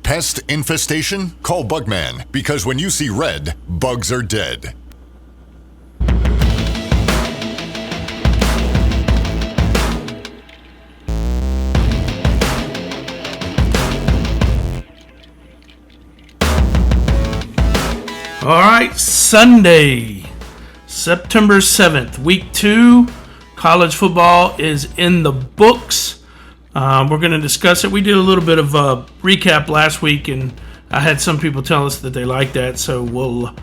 Pest infestation? Call Bugman, because when you see red, bugs are dead. All right, Sunday, September 7th, week 2. College football is in the books. We're going to discuss it. We did a little bit of a recap last week, and I had some people tell us that they like that, so we'll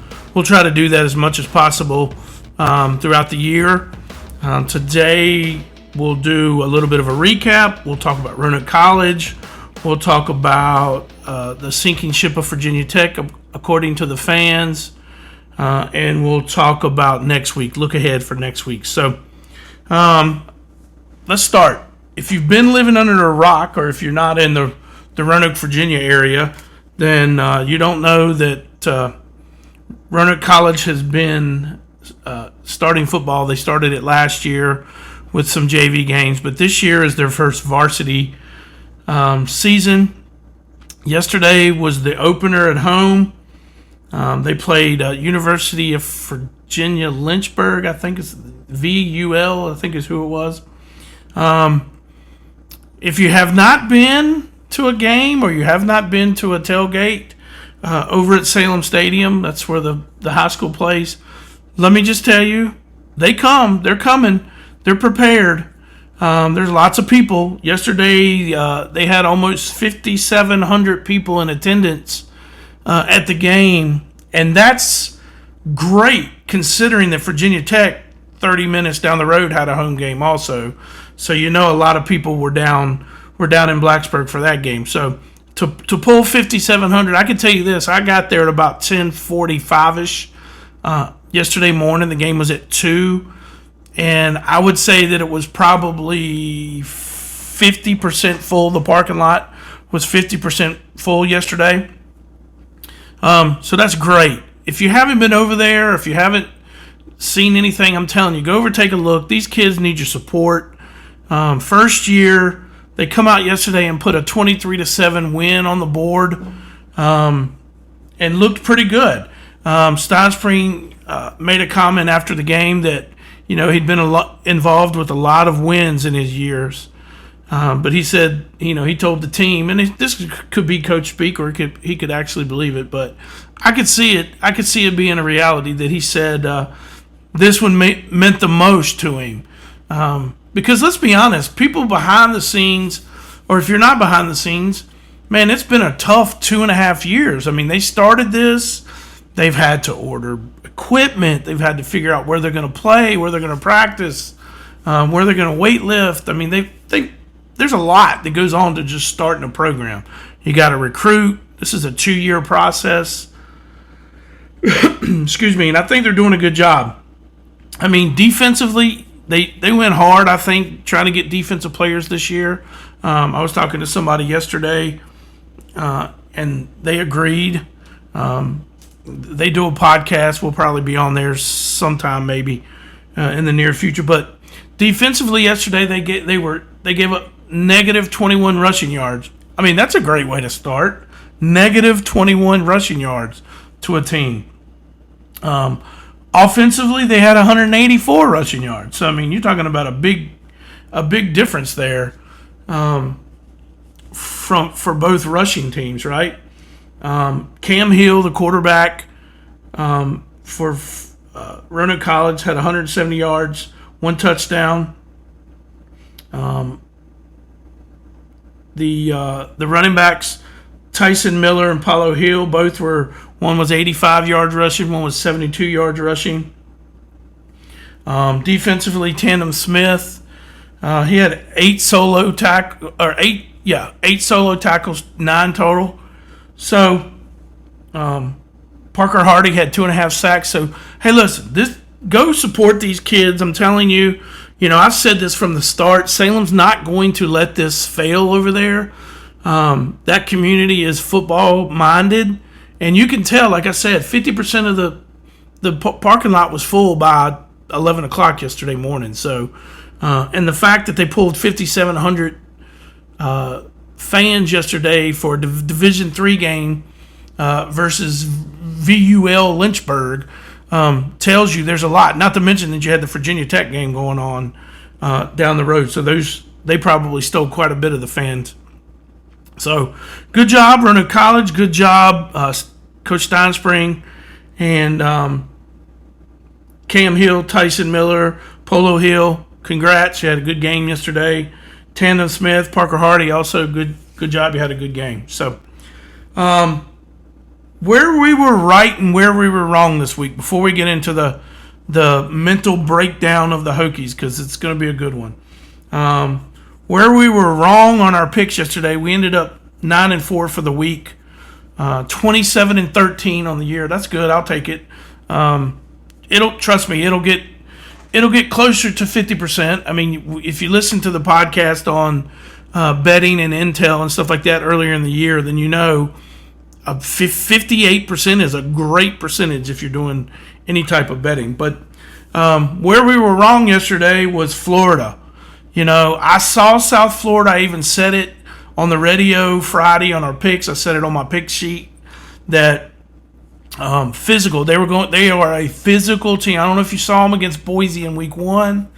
try to do that as much as possible throughout the year. Today, we'll do a little bit of a recap. We'll talk about Rant College. We'll talk about the sinking ship of Virginia Tech, according to the fans, and we'll talk about next week. Look ahead for next week. So, let's start. If you've been living under a rock, or if you're not in the Roanoke, Virginia area, then you don't know that Roanoke College has been starting football. They started it last year with some JV games, but this year is their first varsity season. Yesterday was the opener at home. They played University of Virginia Lynchburg, I think it's VUL, I think is who it was. If you have not been to a game, or you have not been to a tailgate over at Salem Stadium, that's where the high school plays, let me just tell you, they're coming, they're prepared. There's lots of people. Yesterday, they had almost 5,700 people in attendance at the game, and that's great considering that Virginia Tech, 30 minutes down the road, had a home game also. So a lot of people were down in Blacksburg for that game. So to pull 5,700, I can tell you this: I got there at about 10:45ish yesterday morning. The game was at 2. And I would say that it was probably 50% full. The parking lot was 50% full yesterday. So that's great. If you haven't been over there, if you haven't seen anything, I'm telling you, go over, take a look. These kids need your support. First year, they come out yesterday and put a 23-7 win on the board, and looked pretty good. Steinspring made a comment after the game that he'd been involved with a lot of wins in his years. But he said, he told the team, and this could be coach speak, or he could actually believe it, but I could see it. I could see it being a reality that he said this one meant the most to him. Because let's be honest, people behind the scenes, or if you're not behind the scenes, man, it's been a tough 2.5 years. I mean, they started this. They've had to order equipment. They've had to figure out where they're going to play, where they're going to practice, where they're going to weight lift. I mean, there's a lot that goes on to just starting a program. You got to recruit. This is a 2-year process. Excuse me, and I think they're doing a good job. I mean, defensively, they went hard, I think, trying to get defensive players this year. I was talking to somebody yesterday, and they agreed. They do a podcast. We'll probably be on there sometime, maybe in the near future. But defensively, yesterday they gave up negative 21 rushing yards. I mean, that's a great way to start. Negative 21 rushing yards to a team. Offensively, they had 184 rushing yards. So I mean, you're talking about a big difference there for both rushing teams, right? Cam Hill, the quarterback for Roanoke College, had 170 yards, 1 touchdown. The running backs, Tyson Miller and Paulo Hill, both were, one was 85 yards rushing, one was 72 yards rushing. Defensively, Tandem Smith, he had 8 solo tackles, 9 total. So, Parker Hardy had 2.5 sacks. So, hey, listen, go support these kids. I'm telling you, I've said this from the start. Salem's not going to let this fail over there. That community is football minded, and you can tell. Like I said, 50% of the parking lot was full by 11 o'clock yesterday morning. So, and the fact that they pulled 5,700 fans yesterday for a Division III game versus VUL Lynchburg tells you there's a lot. Not to mention that you had the Virginia Tech game going on down the road. So they probably stole quite a bit of the fans. So good job, Roanoke College. Good job, Coach Steinspring and Cam Hill, Tyson Miller, Polo Hill. Congrats. You had a good game yesterday. Tandon Smith, Parker Hardy, also good job. You had a good game. So where we were right and where we were wrong this week, before we get into the mental breakdown of the Hokies, because it's going to be a good one. Where we were wrong on our picks yesterday, we ended up 9-4 for the week, 27-13 on the year. That's good. I'll take it. Trust me, it'll get closer to 50%. I mean, if you listen to the podcast on betting and intel and stuff like that earlier in the year, then you know 58% is a great percentage if you're doing any type of betting. But where we were wrong yesterday was Florida. You know, I saw South Florida. I even said it on the radio Friday on our picks. I said it on my pick sheet that physical. They are a physical team. I don't know if you saw them against Boise in week 1.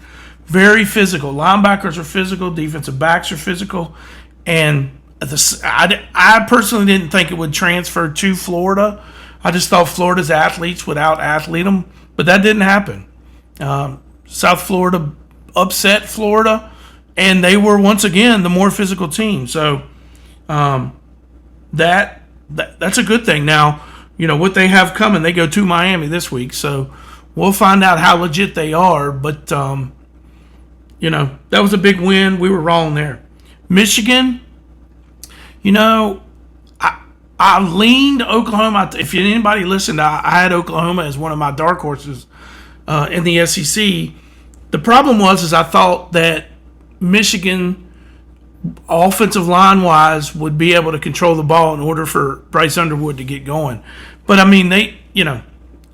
Very physical. Linebackers are physical. Defensive backs are physical. And I personally didn't think it would transfer to Florida. I just thought Florida's athletes would out-athlete them. But that didn't happen. South Florida upset Florida, and they were once again the more physical team. So that's a good thing. Now, you know what they have coming. They go to Miami this week, so we'll find out how legit they are. But you know, that was a big win. We were wrong there. Michigan, you know, I leaned Oklahoma. If anybody listened, I had Oklahoma as one of my dark horses in the SEC. The problem was I thought that Michigan, offensive line-wise, would be able to control the ball in order for Bryce Underwood to get going. But, I mean, Michigan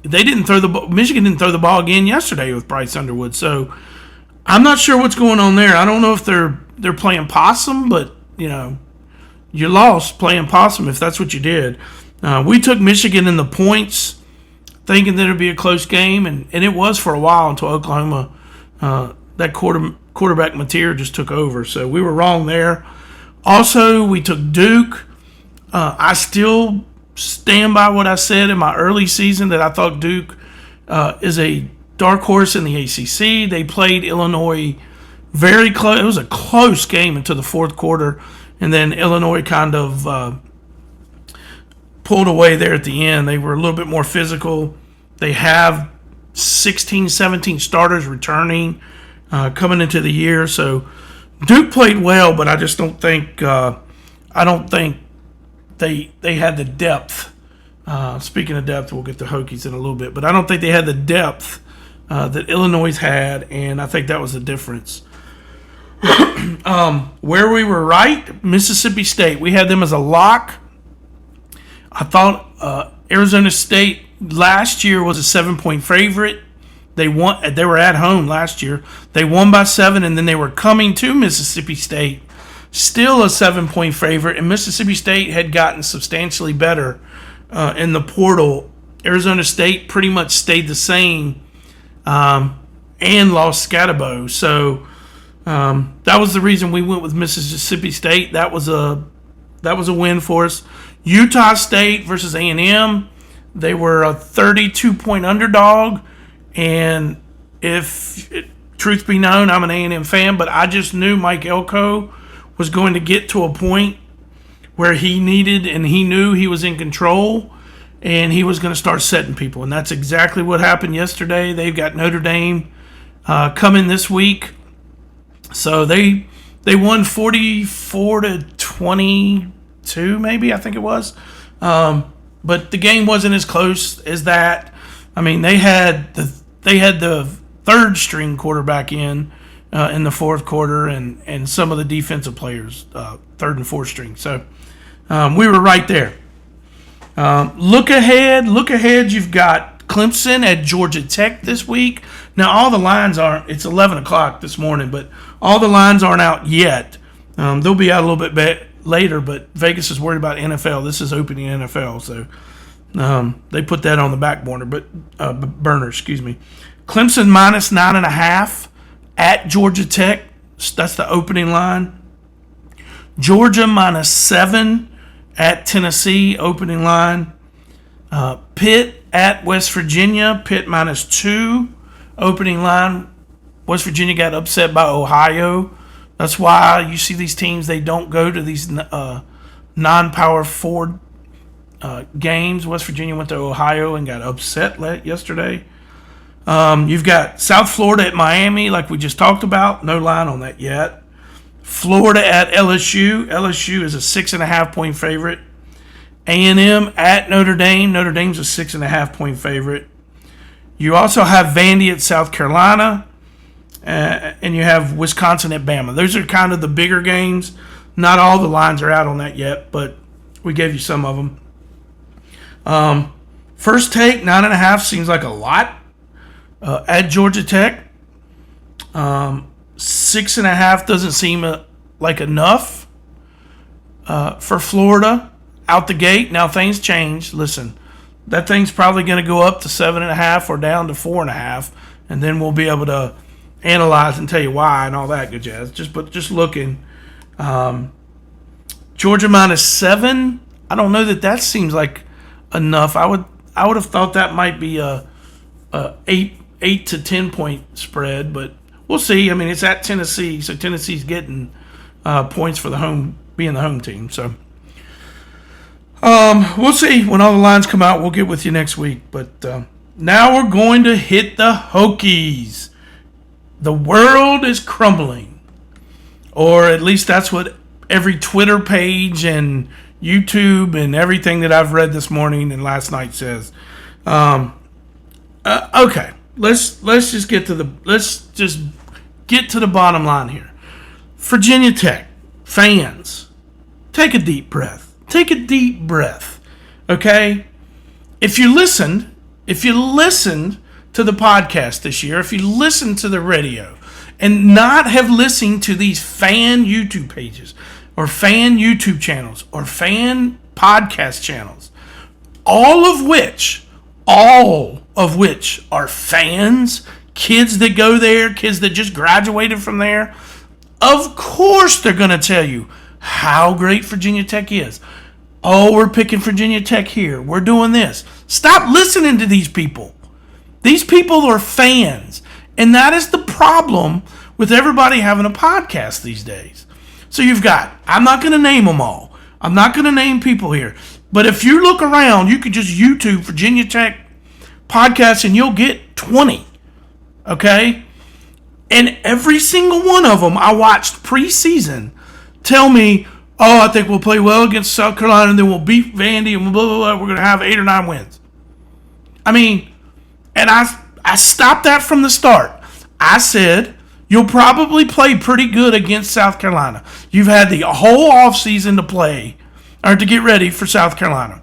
didn't throw the ball again yesterday with Bryce Underwood. So, I'm not sure what's going on there. I don't know if they're playing possum, but, you know, you lost playing possum if that's what you did. We took Michigan in the points thinking that it would be a close game, and it was for a while until Oklahoma, that quarterback Mateer just took over. So we were wrong there. Also, we took Duke. I still stand by what I said in my early season that I thought Duke is a dark horse in the ACC. They played Illinois very close. It was a close game until the fourth quarter, and then Illinois kind of pulled away there at the end. They were a little bit more physical. They have 16, 17 starters returning coming into the year. So Duke played well, but I just don't think they had the depth. Speaking of depth, we'll get to Hokies in a little bit, but I don't think they had the depth that Illinois had, and I think that was the difference. Where we were right, Mississippi State. We had them as a lock. I thought Arizona State last year was a 7-point favorite. They were at home last year. They won by 7, and then they were coming to Mississippi State, still a 7-point favorite. And Mississippi State had gotten substantially better in the portal. Arizona State pretty much stayed the same and lost Scatterbo. So that was the reason we went with Mississippi State. That was a win for us. Utah State versus A&M. They were a 32-point underdog. And truth be known, I'm an A&M fan, but I just knew Mike Elko was going to get to a point where he knew he was in control, and he was going to start setting people. And that's exactly what happened yesterday. They've got Notre Dame coming this week. So they won 44-22, maybe, I think it was. But the game wasn't as close as that. I mean, they had the third string quarterback in the fourth quarter, and some of the defensive players, third and fourth string. So we were right there. Look ahead. You've got Clemson at Georgia Tech this week. Now, all the lines aren't. It's 11 o'clock this morning, but all the lines aren't out yet. They'll be out a little bit later, but Vegas is worried about NFL. This is opening NFL, so they put that on the back burner. Burner, excuse me. Clemson minus 9.5 at Georgia Tech. That's the opening line. Georgia minus 7 at Tennessee, opening line. Pitt at West Virginia. Pitt minus 2, opening line. West Virginia got upset by Ohio. That's why you see these teams, they don't go to these non-power 4 games. West Virginia went to Ohio and got upset yesterday. You've got South Florida at Miami, like we just talked about. No line on that yet. Florida at LSU. LSU is a 6.5-point favorite. A&M at Notre Dame. Notre Dame's a 6.5-point favorite. You also have Vandy at South Carolina. And you have Wisconsin at Bama. Those are kind of the bigger games. Not all the lines are out on that yet, but we gave you some of them. First take, 9.5 seems like a lot. At Georgia Tech, 6.5 doesn't seem like enough for Florida out the gate. Now things change. Listen, that thing's probably going to go up to 7.5 or down to 4.5, and then we'll be able to analyze and tell you why and all that good jazz. Just looking, Georgia minus 7. I don't know that seems like enough. I would have thought that might be a 8 to 10 point spread, but we'll see. I mean, it's at Tennessee, so Tennessee's getting points for being the home team. So we'll see when all the lines come out. We'll get with you next week. But now we're going to hit the Hokies. The world is crumbling, or at least that's what every Twitter page and YouTube and everything that I've read this morning and last night says. Okay, let's just get to the bottom line here. Virginia Tech fans, take a deep breath. Take a deep breath. Okay, if you listened to the podcast this year, if you listened to the radio and not have listened to these fan YouTube pages or fan YouTube channels or fan podcast channels, all of which are fans, kids that go there, kids that just graduated from there, of course they're going to tell you how great Virginia Tech is. Oh, we're picking Virginia Tech here. We're doing this. Stop listening to these people. These people are fans. And that is the problem with everybody having a podcast these days. So you've got, I'm not going to name them all. I'm not going to name people here. But if you look around, you could just YouTube Virginia Tech podcast and you'll get 20. Okay? And every single one of them I watched preseason tell me, oh, I think we'll play well against South Carolina and then we'll beat Vandy and blah, blah, blah. We're going to have 8 or 9 wins. I mean, and I stopped that from the start. I said, you'll probably play pretty good against South Carolina. You've had the whole offseason to play, or to get ready for South Carolina.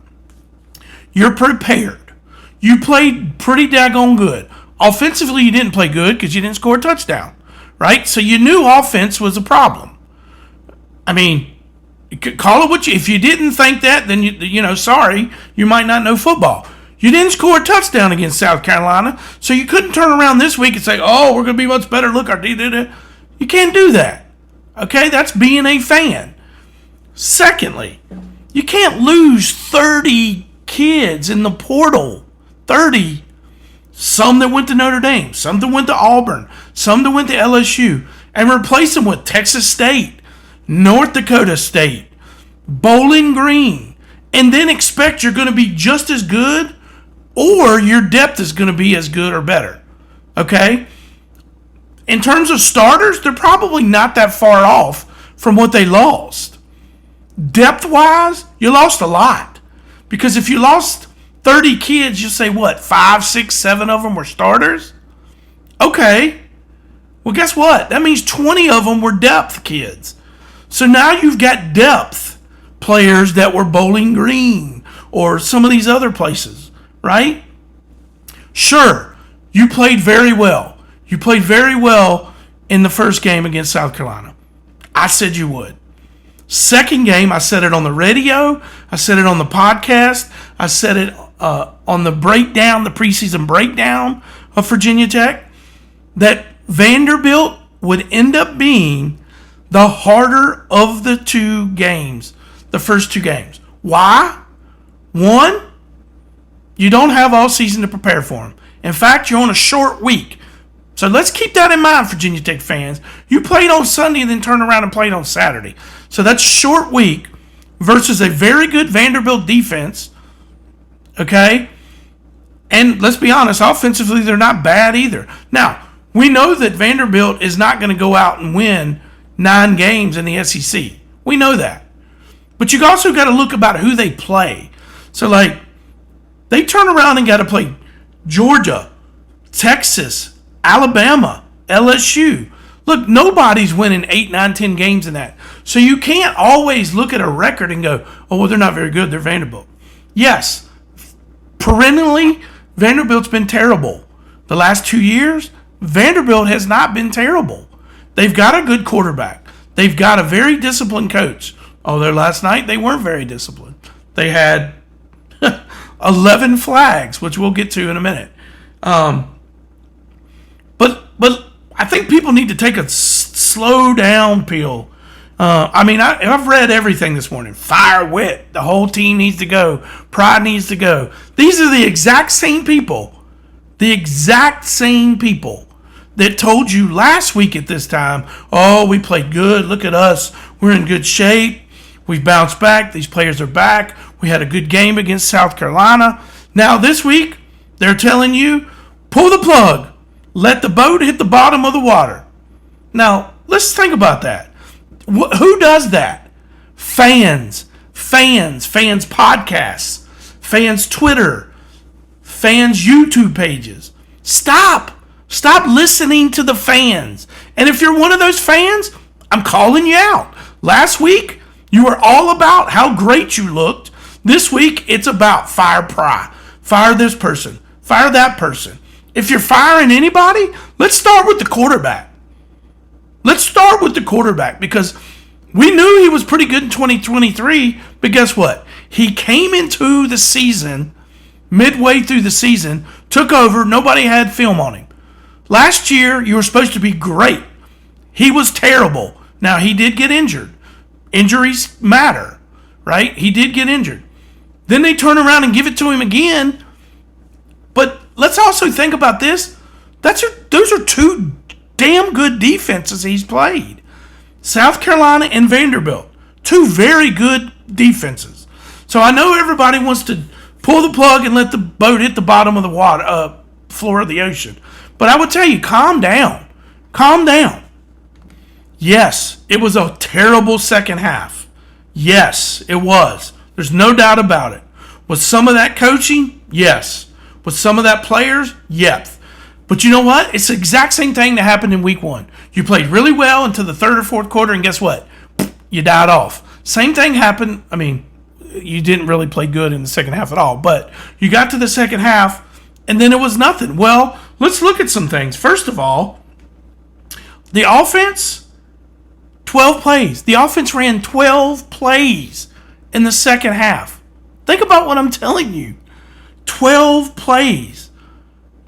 You're prepared. You played pretty daggone good. Offensively, you didn't play good because you didn't score a touchdown, right? So you knew offense was a problem. I mean, call it what if you didn't think that, then sorry, you might not know football. You didn't score a touchdown against South Carolina, so you couldn't turn around this week and say, oh, we're going to be much better. Look, our D. You can't do that. Okay, that's being a fan. Secondly, you can't lose 30 kids in the portal. 30. Some that went to Notre Dame, some that went to Auburn, some that went to LSU, and replace them with Texas State, North Dakota State, Bowling Green, and then expect you're going to be just as good or your depth is going to be as good or better. Okay? In terms of starters, they're probably not that far off from what they lost. Depth-wise, you lost a lot. Because if you lost 30 kids, you'll say, what, 5, 6, 7 of them were starters? Okay. Well, guess what? That means 20 of them were depth kids. So now you've got depth players that were Bowling Green or some of these other places. Right? Sure, you played very well. You played very well in the first game against South Carolina. I said you would. Second game, I said it on the radio. I said it on the podcast. I said it on the breakdown, the preseason breakdown of Virginia Tech, that Vanderbilt would end up being the harder of the two games, the first two games. Why? One, you don't have all season to prepare for them. In fact, you're on a short week. So let's keep that in mind, Virginia Tech fans. You played on Sunday and then turned around and played on Saturday. So that's a short week versus a very good Vanderbilt defense. Okay? And let's be honest, offensively, they're not bad either. Now, we know that Vanderbilt is not going to go out and win 9 games in the SEC. We know that. But you also got to look about who they play. So, like, they turn around and got to play Georgia, Texas, Alabama, LSU. Look, nobody's winning 8, 9, 10 games in that. So you can't always look at a record and go, oh, well, they're not very good. They're Vanderbilt. Yes, perennially, Vanderbilt's been terrible. The last 2 years, Vanderbilt has not been terrible. They've got a good quarterback. They've got a very disciplined coach. Although last night, they weren't very disciplined. They had 11 flags, which we'll get to in a minute. But I think people need to take a slow down pill. I've read everything this morning. Fire Wit. The whole team needs to go. Pride needs to go. These are the exact same people. The exact same people that told you last week at this time, oh, we played good. Look at us. We're in good shape. We've bounced back. These players are back. We had a good game against South Carolina. Now this week, they're telling you, pull the plug. Let the boat hit the bottom of the water. Now, let's think about that. Who does that? Fans podcasts, fans Twitter, fans YouTube pages. Stop listening to the fans. And if you're one of those fans, I'm calling you out. Last week, you were all about how great you looked. This week, it's about fire Pry. Fire this person. Fire that person. If you're firing anybody, let's start with the quarterback. Because we knew he was pretty good in 2023, but guess what? He came into the season, midway through the season, took over, nobody had film on him. Last year, you were supposed to be great. He was terrible. Now, he did get injured. Injuries matter, right? He did get injured. Then they turn around and give it to him again. But let's also think about this. Those are two damn good defenses he's played. South Carolina and Vanderbilt. Two very good defenses. So I know everybody wants to pull the plug and let the boat hit the bottom of the water, floor of the ocean. But I would tell you, calm down. Calm down. Yes, it was a terrible second half. Yes, it was. There's no doubt about it. Was some of that coaching? Yes. Was some of that players? Yes. But you know what? It's the exact same thing that happened in week 1. You played really well until the third or fourth quarter, and guess what? You died off. Same thing happened. I mean, you didn't really play good in the second half at all, but you got to the second half, and then it was nothing. Well, let's look at some things. First of all, the offense, 12 plays. The offense ran 12 plays in the second half. Think about what I'm telling you. 12 plays.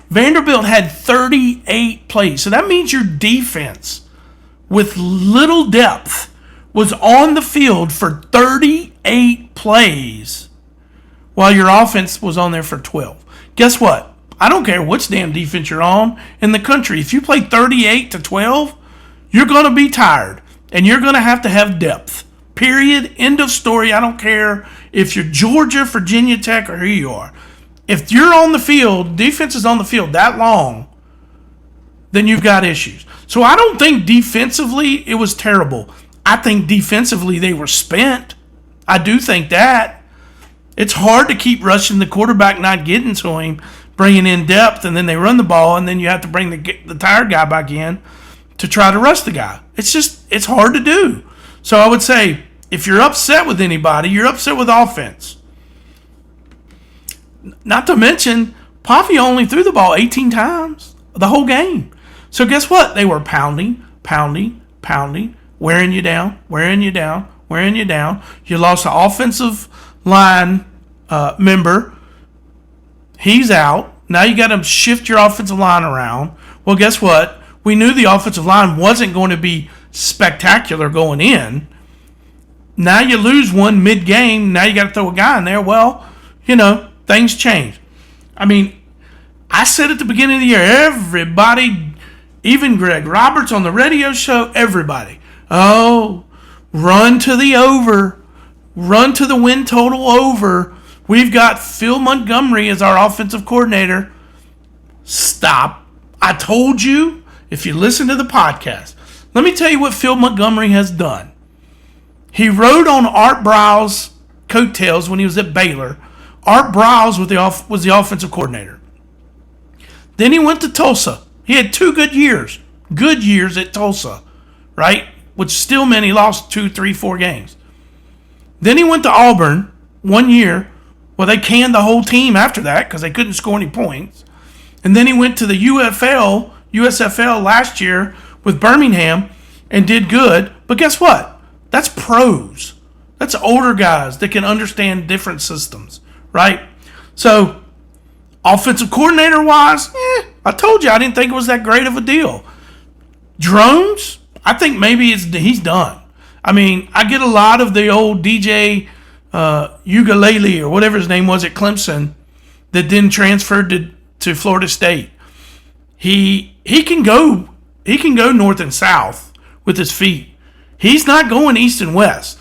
Vanderbilt had 38 plays. So that means your defense, with little depth, was on the field for 38 plays while your offense was on there for 12. Guess what? I don't care which damn defense you're on in the country. If you play 38 to 12, you're going to be tired. And you're going to have depth. Period. End of story. I don't care if you're Georgia, Virginia Tech, or who you are. If you're on the field, defense is on the field that long, then you've got issues. So I don't think defensively it was terrible. I think defensively they were spent. I do think that. It's hard to keep rushing the quarterback, not getting to him, bringing in depth, and then they run the ball, and then you have to bring the tired guy back in to try to rush the guy. It's hard to do. So I would say, if you're upset with anybody, you're upset with offense. Not to mention, Poffy only threw the ball 18 times the whole game. So guess what? They were pounding, wearing you down, wearing you down. You lost an offensive line member. He's out. Now you got to shift your offensive line around. Well, guess what? We knew the offensive line wasn't going to be spectacular going in. Now you lose one mid-game. Now you got to throw a guy in there. Well, things change. I mean, I said at the beginning of the year, everybody, even Greg Roberts on the radio show, everybody, run to the over. Run to the win total over. We've got Phil Montgomery as our offensive coordinator. Stop. I told you, if you listen to the podcast, let me tell you what Phil Montgomery has done. He rode on Art Briles' coattails when he was at Baylor. Art Briles was the offensive coordinator. Then he went to Tulsa. He had 2 good years. Good years at Tulsa, right? Which still meant he lost 2, 3, 4 games. Then he went to Auburn 1 year. Well, they canned the whole team after that because they couldn't score any points. And then he went to the USFL last year with Birmingham and did good. But guess what? That's pros. That's older guys that can understand different systems, right? So, offensive coordinator-wise, I told you I didn't think it was that great of a deal. Drones, I think maybe he's done. I mean, I get a lot of the old DJ Ugalele or whatever his name was at Clemson that then transferred to Florida State. He can go north and south with his feet. He's not going east and west.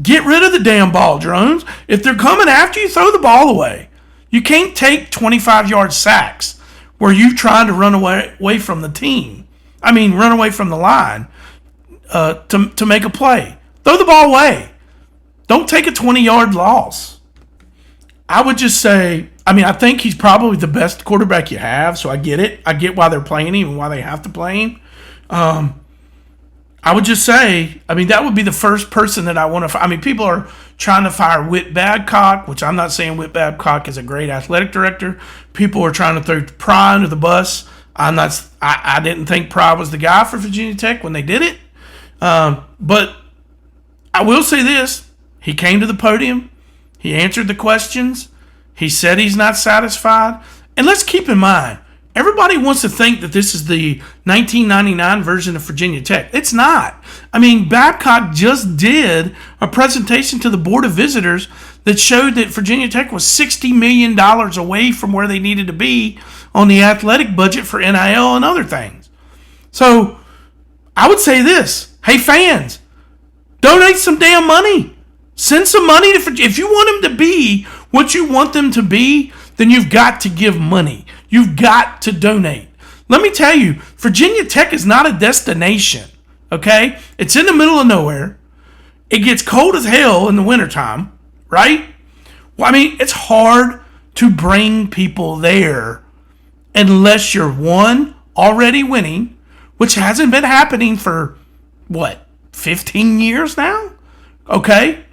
Get rid of the damn ball, Drones. If they're coming after you, throw the ball away. You can't take 25-yard sacks where you're trying to run away from the team. I mean, run away from the line to make a play. Throw the ball away. Don't take a 20-yard loss. I would just say, I think he's probably the best quarterback you have, so I get it. I get why they're playing him and why they have to play him. I would just say, that would be the first person that I want to. People are trying to fire Whit Babcock, which I'm not saying Whit Babcock is a great athletic director. People are trying to throw Pry under the bus. I didn't think Pry was the guy for Virginia Tech when they did it. But I will say this. He came to the podium. He answered the questions. He said he's not satisfied. And let's keep in mind, everybody wants to think that this is the 1999 version of Virginia Tech. It's not. Babcock just did a presentation to the Board of Visitors that showed that Virginia Tech was $60 million away from where they needed to be on the athletic budget for NIL and other things. So I would say this. Hey, fans, donate some damn money. Send some money if you want them to be what you want them to be, then you've got to give money. You've got to donate. Let me tell you, Virginia Tech is not a destination, okay? It's in the middle of nowhere. It gets cold as hell in the wintertime, right? Well, it's hard to bring people there unless you're, one, already winning, which hasn't been happening for, 15 years now? Okay?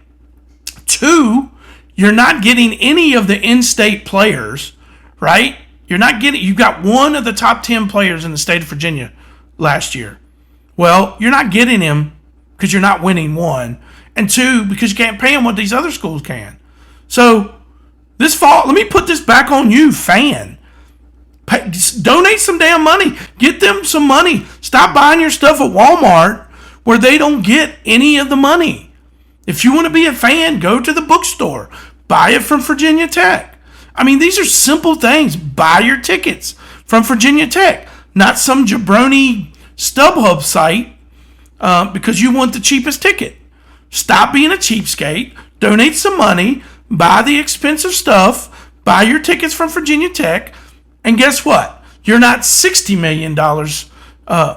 2, you're not getting any of the in-state players, right? You got one of the top 10 players in the state of Virginia last year. Well, you're not getting him because you're not winning, 1. And 2, because you can't pay him what these other schools can. So this fall, let me put this back on you, fan. Donate some damn money. Get them some money. Stop buying your stuff at Walmart where they don't get any of the money. If you want to be a fan, go to the bookstore. Buy it from Virginia Tech. These are simple things. Buy your tickets from Virginia Tech, not some jabroni StubHub site because you want the cheapest ticket. Stop being a cheapskate. Donate some money. Buy the expensive stuff. Buy your tickets from Virginia Tech. And guess what? You're not $60 million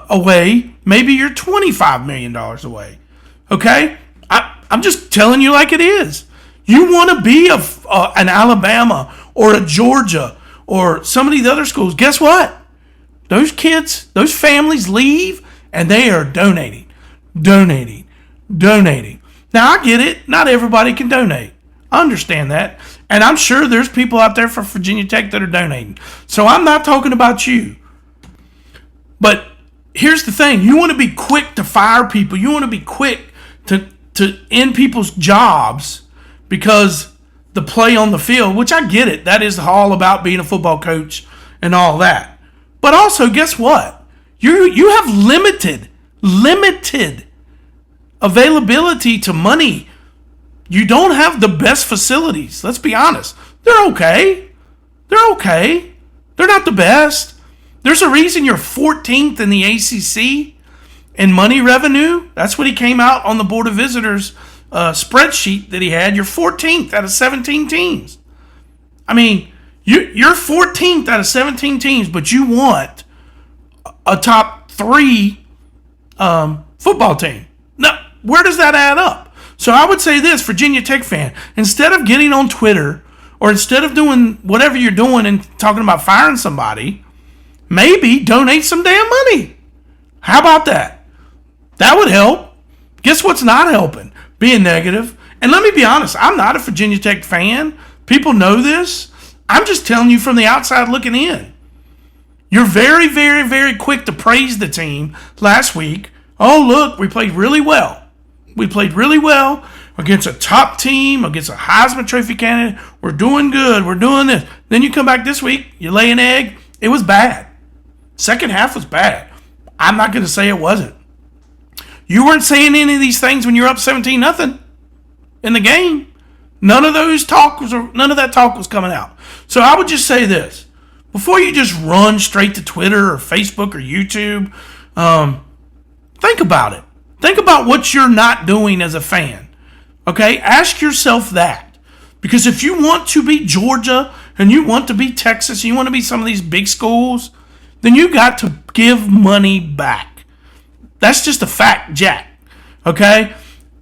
away. Maybe you're $25 million away. Okay? I'm just telling you like it is. You want to be an Alabama or a Georgia or some of these other schools. Guess what? Those kids, those families leave and they are donating. Now, I get it. Not everybody can donate. I understand that. And I'm sure there's people out there for Virginia Tech that are donating. So I'm not talking about you. But here's the thing. You want to be quick to fire people. You want to be quick to to end people's jobs because the play on the field, which I get it, that is all about being a football coach and all that. But also, guess what? You have limited availability to money. You don't have the best facilities. Let's be honest. They're okay. They're not the best. There's a reason you're 14th in the ACC in money revenue. That's what he came out on the Board of Visitors spreadsheet that he had. You're 14th out of 17 teams. I mean, you're 14th out of 17 teams, but you want a top 3 football team. Now, where does that add up? So I would say this, Virginia Tech fan, instead of getting on Twitter or instead of doing whatever you're doing and talking about firing somebody, maybe donate some damn money. How about that? That would help. Guess what's not helping? Being negative. And let me be honest, I'm not a Virginia Tech fan. People know this. I'm just telling you from the outside looking in. You're very, very, very quick to praise the team last week. Oh, look, we played really well. We played really well against a top team, against a Heisman Trophy candidate. We're doing good. We're doing this. Then you come back this week, you lay an egg. It was bad. Second half was bad. I'm not going to say it wasn't. You weren't saying any of these things when you're up 17-0 in the game. None of that talk was coming out. So I would just say this. Before you just run straight to Twitter or Facebook or YouTube, think about it. Think about what you're not doing as a fan. Okay? Ask yourself that. Because if you want to be Georgia and you want to be Texas, and you want to be some of these big schools, then you got to give money back. That's just a fact, Jack. Okay?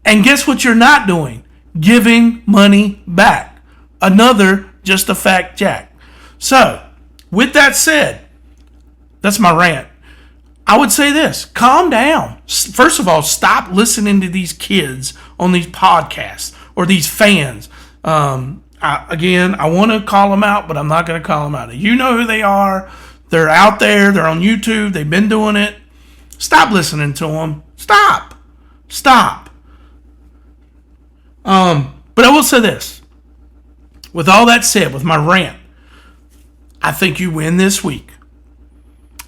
And guess what you're not doing? Giving money back. Another just a fact, Jack. So, with that said, that's my rant. I would say this, calm down. First of all, stop listening to these kids on these podcasts or these fans. I want to call them out, but I'm not going to call them out. You know who they are. They're out there. They're on YouTube. They've been doing it. Stop listening to them. Stop. But I will say this. With all that said, with my rant, I think you win this week.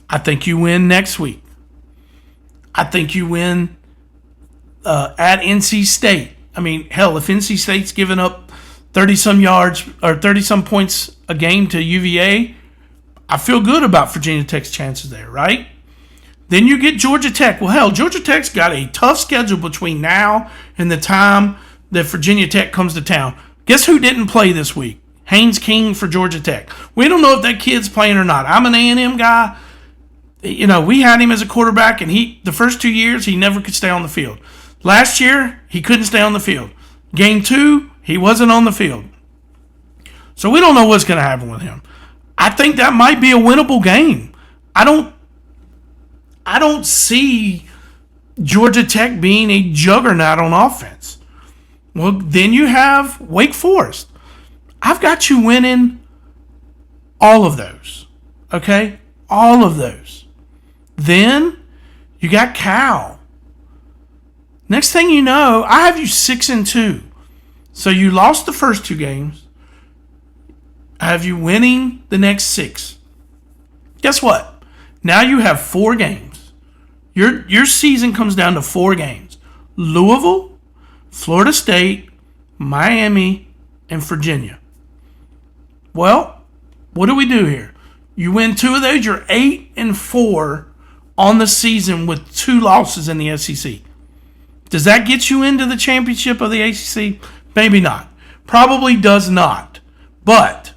I think you win next week. I think you win at NC State. I mean, hell, if NC State's giving up 30-some yards or 30-some points a game to UVA, I feel good about Virginia Tech's chances there, right? Then you get Georgia Tech. Well, hell, Georgia Tech's got a tough schedule between now and the time that Virginia Tech comes to town. Guess who didn't play this week? Haynes King for Georgia Tech. We don't know if that kid's playing or not. I'm an A&M guy. You know, we had him as a quarterback, and the first 2 years, he never could stay on the field. Last year, he couldn't stay on the field. Game 2, he wasn't on the field. So we don't know what's going to happen with him. I think that might be a winnable game. I don't see Georgia Tech being a juggernaut on offense. Well, then you have Wake Forest. I've got you winning all of those. Okay? All of those. Then you got Cal. Next thing you know, I have you 6-2. So you lost the first 2 games. I have you winning the next 6. Guess what? Now you have 4 games. Your season comes down to 4 games. Louisville, Florida State, Miami, and Virginia. Well, what do we do here? You win 2 of those, you're 8-4 on the season with 2 losses in the SEC. Does that get you into the championship of the ACC? Maybe not. Probably does not. But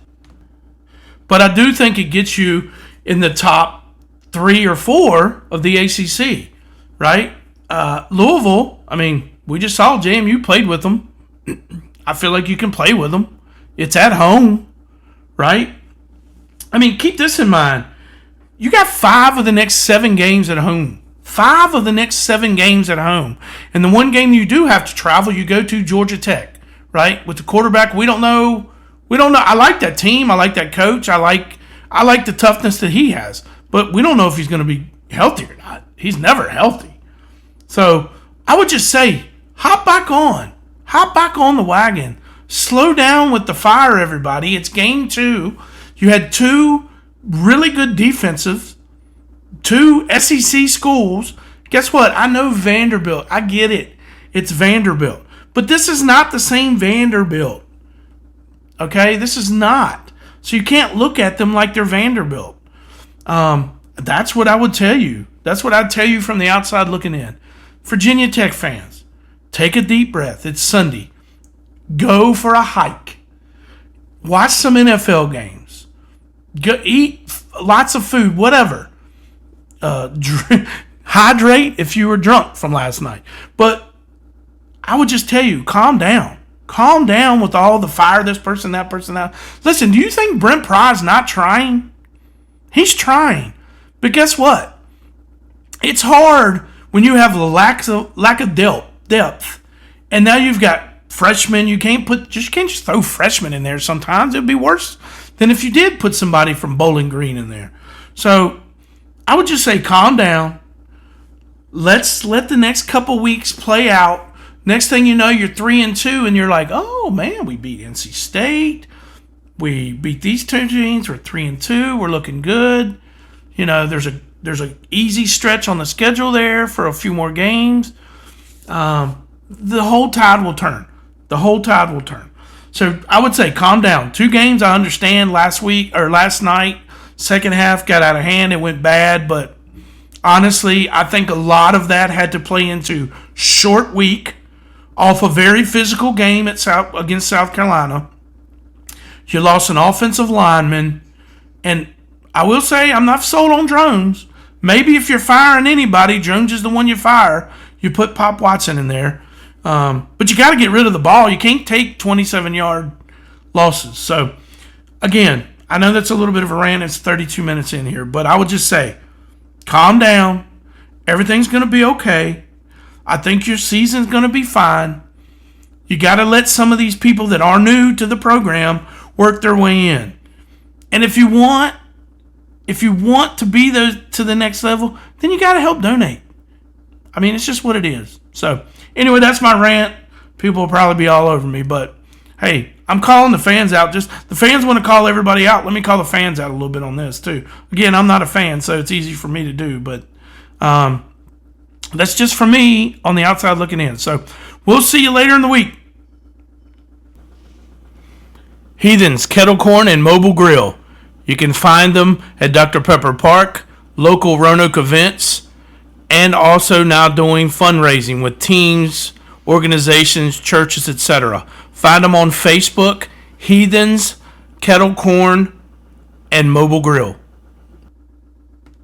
I do think it gets you in the top 3 or 4 of the ACC, right? Louisville, I mean, we just saw JMU played with them. I feel like you can play with them. It's at home, right? I mean, keep this in mind. You got 5 of the next 7 games at home. 5 of the next 7 games at home. And the one game you do have to travel, you go to Georgia Tech, right? With the quarterback, we don't know. I like that team. I like that coach. I like the toughness that he has. But we don't know if he's going to be healthy or not. He's never healthy. So I would just say, hop back on. Hop back on the wagon. Slow down with the fire, everybody. It's game 2. You had 2 really good defensive, 2 SEC schools. Guess what? I know Vanderbilt. I get it. It's Vanderbilt. But this is not the same Vanderbilt. Okay? This is not. So you can't look at them like they're Vanderbilt. That's what I would tell you. That's what I'd tell you from the outside looking in. Virginia Tech fans, take a deep breath. It's Sunday. Go for a hike. Watch some NFL games. Go eat lots of food, whatever. Hydrate if you were drunk from last night. But I would just tell you, calm down. Calm down with all the fire, this person, that person, that. Listen, do you think Brent Pry's not trying? He's trying. But guess what? It's hard when you have a lack of depth. And now you've got freshmen. You can't just throw freshmen in there sometimes. It'd be worse than if you did put somebody from Bowling Green in there. So I would just say calm down. Let's let the next couple weeks play out. Next thing you know, you're 3-2, and you're like, oh man, we beat NC State. We beat these 2 teams. We're 3-2. We're looking good. You know, there's a easy stretch on the schedule there for a few more games. The whole tide will turn. The whole tide will turn. So I would say calm down. 2 games, I understand. Last night, second half got out of hand. It went bad, but honestly, I think a lot of that had to play into short week off a very physical game against South Carolina. You lost an offensive lineman, and I will say I'm not sold on Jones. Maybe if you're firing anybody, Jones is the one you fire. You put Pop Watson in there. But you got to get rid of the ball. You can't take 27-yard losses. So, again, I know that's a little bit of a rant. It's 32 minutes in here. But I would just say, calm down. Everything's going to be okay. I think your season's going to be fine. You got to let some of these people that are new to the program work their way in. And if you want to be to the next level, then you got to help donate. I mean, it's just what it is. So, anyway, that's my rant. People will probably be all over me, but hey, I'm calling the fans out. Just the fans want to call everybody out. Let me call the fans out a little bit on this too. Again, I'm not a fan, so it's easy for me to do, but that's just for me on the outside looking in. So, we'll see you later in the week. Heathens, Kettle Corn, and Mobile Grill. You can find them at Dr. Pepper Park, local Roanoke events, and also now doing fundraising with teams, organizations, churches, etc. Find them on Facebook, Heathens, Kettle Corn, and Mobile Grill.